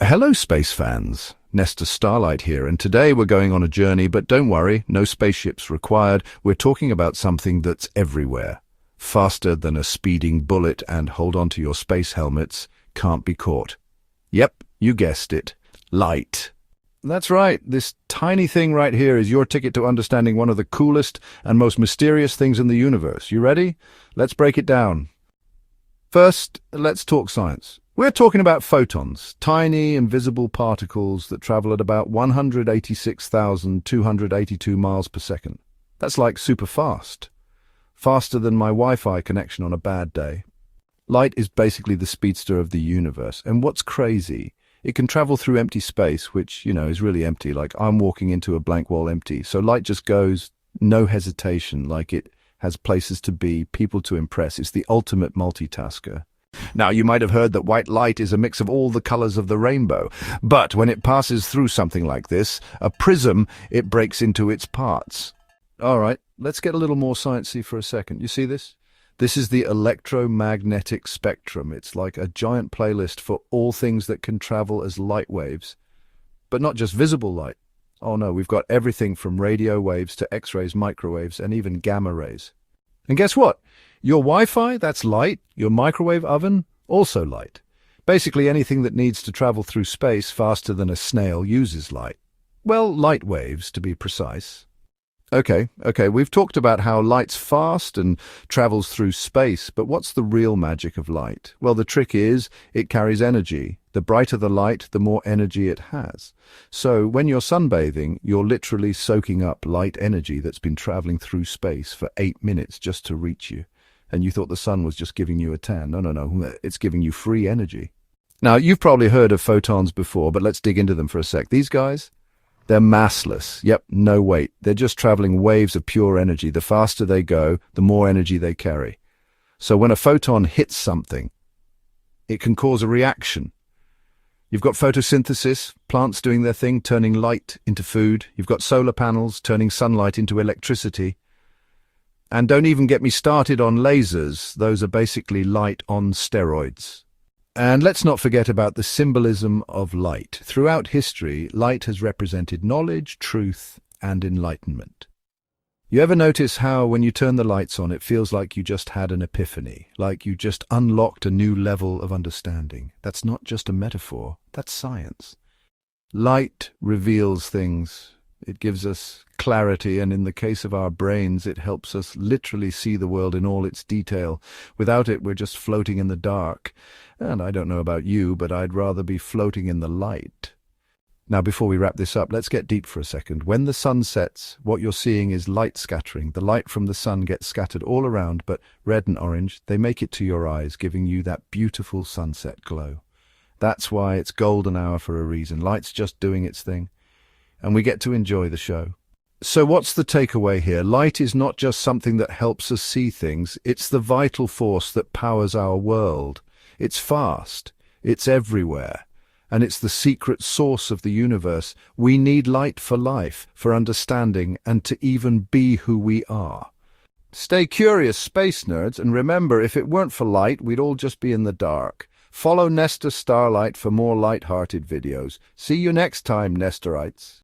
Hello, space fans. Nestor Starlight here, and today we're going on a journey, but don't worry, no spaceships required. We're talking about something that's everywhere. Faster than a speeding bullet, and hold on to your space helmets, can't be caught. Yep, you guessed it. Light. That's right, this tiny thing right here is your ticket to understanding one of the coolest and most mysterious things in the universe. You ready? Let's break it down. First, let's talk science. We're talking about photons, tiny invisible particles that travel at about 186,282 miles per second. That's like super fast. Faster than my Wi-Fi connection on a bad day. Light is basically the speedster of the universe. And what's crazy, it can travel through empty space, which, is really empty. Like I'm walking into a blank wall empty. So light just goes, no hesitation, like it has places to be, people to impress. It's the ultimate multitasker. Now, you might have heard that white light is a mix of all the colors of the rainbow, but when it passes through something like this, a prism, it breaks into its parts. All right, let's get a little more sciencey for a second. You see this? This is the electromagnetic spectrum. It's like a giant playlist for all things that can travel as light waves, but not just visible light. Oh no, we've got everything from radio waves to X-rays, microwaves, and even gamma rays. And guess what? Your Wi-Fi, that's light. Your microwave oven, also light. Basically anything that needs to travel through space faster than a snail uses light. Well, light waves, to be precise. Okay, we've talked about how light's fast and travels through space, but what's the real magic of light? Well, the trick is it carries energy. The brighter the light, the more energy it has. So when you're sunbathing, you're literally soaking up light energy that's been traveling through space for 8 minutes just to reach you. And you thought the sun was just giving you a tan. No, it's giving you free energy. Now, you've probably heard of photons before, but let's dig into them for a sec. These guys, they're massless. Yep, no weight. They're just traveling waves of pure energy. The faster they go, the more energy they carry. So when a photon hits something, it can cause a reaction. You've got photosynthesis, plants doing their thing, turning light into food. You've got solar panels turning sunlight into electricity. And don't even get me started on lasers. Those are basically light on steroids. And let's not forget about the symbolism of light. Throughout history, light has represented knowledge, truth, and enlightenment. You ever notice how when you turn the lights on, it feels like you just had an epiphany, like you just unlocked a new level of understanding? That's not just a metaphor, that's science. Light reveals things. It gives us clarity, and in the case of our brains, it helps us literally see the world in all its detail. Without it, we're just floating in the dark. And I don't know about you, but I'd rather be floating in the light. Now, before we wrap this up, let's get deep for a second. When the sun sets, what you're seeing is light scattering. The light from the sun gets scattered all around, but red and orange, they make it to your eyes, giving you that beautiful sunset glow. That's why it's golden hour for a reason. Light's just doing its thing, and we get to enjoy the show. So what's the takeaway here? Light is not just something that helps us see things. It's the vital force that powers our world. It's fast. It's everywhere. And it's the secret source of the universe. We need light for life, for understanding, and to even be who we are. Stay curious, space nerds, and remember, if it weren't for light, we'd all just be in the dark. Follow Nestor Starlight for more light-hearted videos. See you next time, Nestorites.